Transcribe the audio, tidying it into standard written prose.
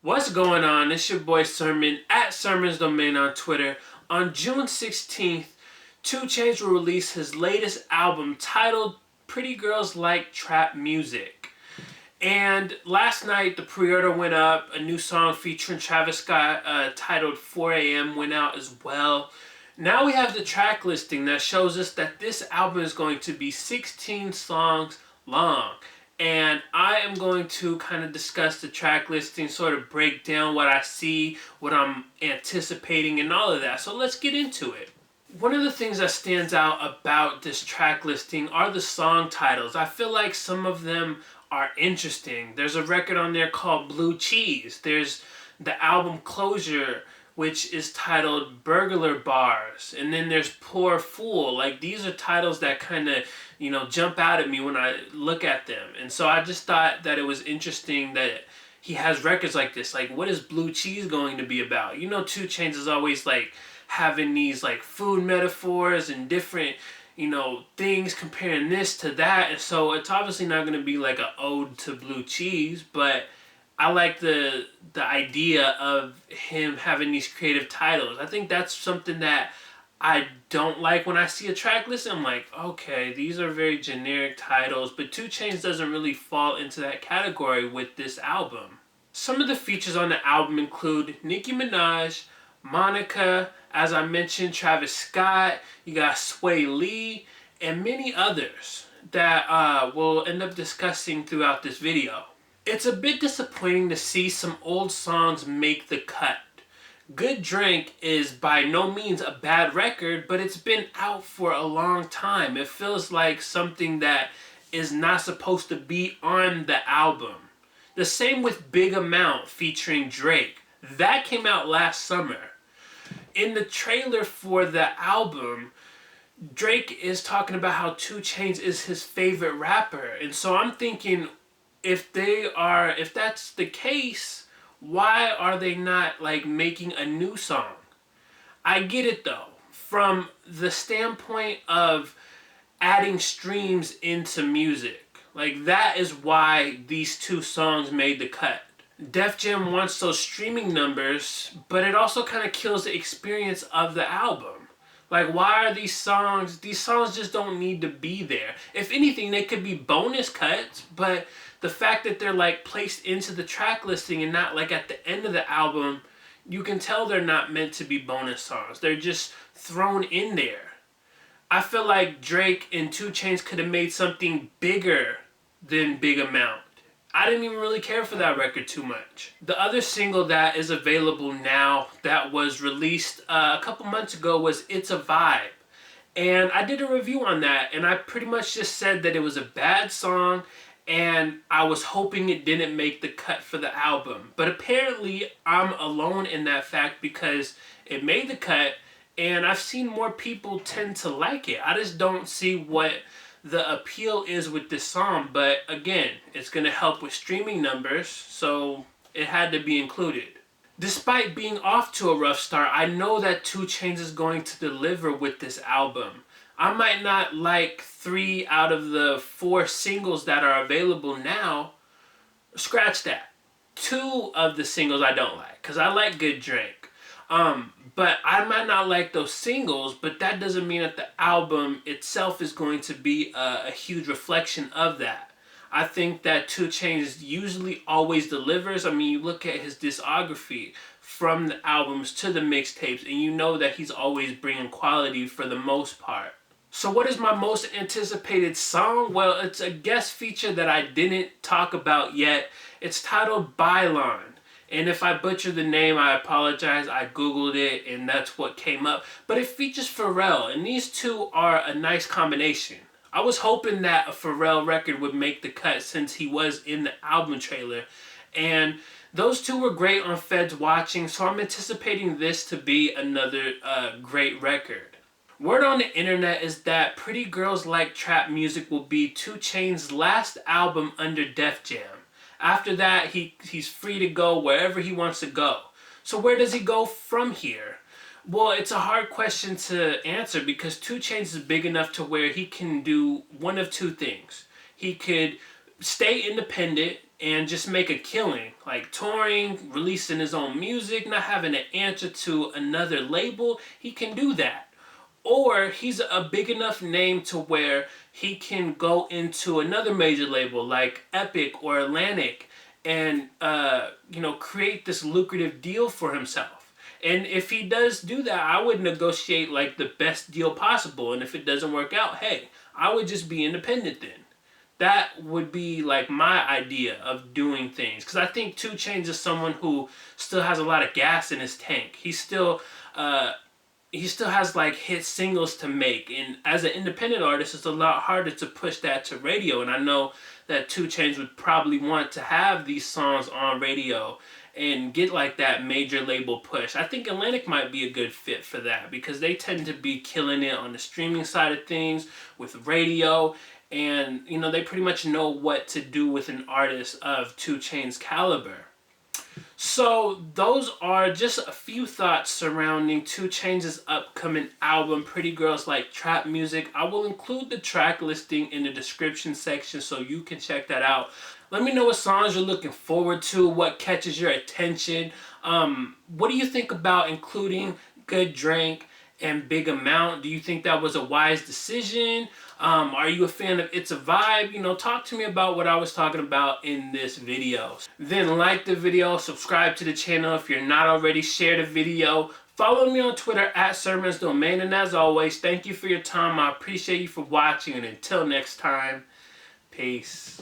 What's going on? It's your boy Sermon at Sermon's Domain on Twitter. On June 16th, 2 Chainz will release his latest album titled Pretty Girls Like Trap Music. And last night the pre-order went up. A new song featuring Travis Scott titled 4 a.m. went out as well. Now we have the track listing that shows us that this album is going to be 16 songs long. And I am going to kind of discuss the track listing, sort of break down what I see, what I'm anticipating, and all of that. So let's get into it. One of the things that stands out about this track listing are the song titles. I feel like some of them are interesting. There's a record on there called Blue Cheese. There's the album Closure, which is titled Burglar Bars. And then there's Poor Fool. Like, these are titles that kind of, jump out at me when I look at them. And so I just thought that it was interesting that he has records like this. Like, what is Blue Cheese going to be about? 2 Chainz is always, like, having these, like, food metaphors and different, things, comparing this to that. And so it's obviously not going to be, like, an ode to blue cheese, but I like the idea of him having these creative titles. I think that's something that I don't like when I see a track list. I'm like, okay, these are very generic titles, but 2 Chainz doesn't really fall into that category with this album. Some of the features on the album include Nicki Minaj, Monica, as I mentioned, Travis Scott, you got Swae, and many others that we'll end up discussing throughout this video. It's a bit disappointing to see some old songs make the cut. Good Drink is by no means a bad record, but it's been out for a long time. It feels like something that is not supposed to be on the album. The same with Big Amount featuring Drake. That came out last summer. In the trailer for the album, Drake is talking about how 2 Chainz is his favorite rapper. And so I'm thinking, if that's the case, why are they not, like, making a new song? I get it though, from the standpoint of adding streams into music. Like, that is why these 2 songs made the cut. Def Jam wants those streaming numbers, but it also kind of kills the experience of the album. Like, why are these songs just don't need to be there. If anything, they could be bonus cuts, but the fact that they're, like, placed into the track listing and not, like, at the end of the album, you can tell they're not meant to be bonus songs. They're just thrown in there. I feel like Drake and 2 Chainz could have made something bigger than Big Amount. I didn't even really care for that record too much. The other single that is available now that was released a couple months ago was It's a Vibe. And I did a review on that, and I pretty much just said that it was a bad song, and I was hoping it didn't make the cut for the album. But apparently I'm alone in that fact because it made the cut, and I've seen more people tend to like it. I just don't see what the appeal is with this song, but again, it's going to help with streaming numbers, so it had to be included. Despite being off to a rough start, I know that 2 Chainz is going to deliver with this album. I might not like 3 out of the 4 singles that are available now. Scratch that. 2 of the singles I don't like, because I like Good Drink. But I might not like those singles, but that doesn't mean that the album itself is going to be a huge reflection of that. I think that 2 Chainz usually always delivers. I mean, you look at his discography from the albums to the mixtapes, and you know that he's always bringing quality for the most part. So what is my most anticipated song? Well, it's a guest feature that I didn't talk about yet. It's titled Bailan. And if I butcher the name, I apologize. I Googled it, and that's what came up. But it features Pharrell, and these 2 are a nice combination. I was hoping that a Pharrell record would make the cut since he was in the album trailer. And those 2 were great on Feds Watching, so I'm anticipating this to be another great record. Word on the internet is that Pretty Girls Like Trap Music will be 2 Chainz' last album under Def Jam. After that, he's free to go wherever he wants to go. So where does he go from here? Well, it's a hard question to answer because 2 Chainz is big enough to where he can do one of 2 things. He could stay independent and just make a killing. Like touring, releasing his own music, not having to answer to another label, he can do that. Or he's a big enough name to where he can go into another major label like Epic or Atlantic and create this lucrative deal for himself. And if he does do that, I would negotiate like the best deal possible. And if it doesn't work out, hey, I would just be independent then. That would be like my idea of doing things. Because I think 2 Chainz is someone who still has a lot of gas in his tank. He still has like hit singles to make. And as an independent artist, it's a lot harder to push that to radio. And I know that 2 Chainz would probably want to have these songs on radio and get like that major label push. I think Atlantic might be a good fit for that because they tend to be killing it on the streaming side of things with radio. And, they pretty much know what to do with an artist of 2 Chainz caliber. So those are just a few thoughts surrounding 2 Chainz' upcoming album, Pretty Girls Like Trap Music. I will include the track listing in the description section so you can check that out. Let me know what songs you're looking forward to, what catches your attention. What do you think about including Good Drink and Big Amount? Do you think that was a wise decision? Are you a fan of It's a Vibe? Talk to me about what I was talking about in this video. Then like the video, subscribe to the channel if you're not already, share the video. Follow me on Twitter at Sermons Domain. And as always, thank you for your time. I appreciate you for watching. And until next time, peace.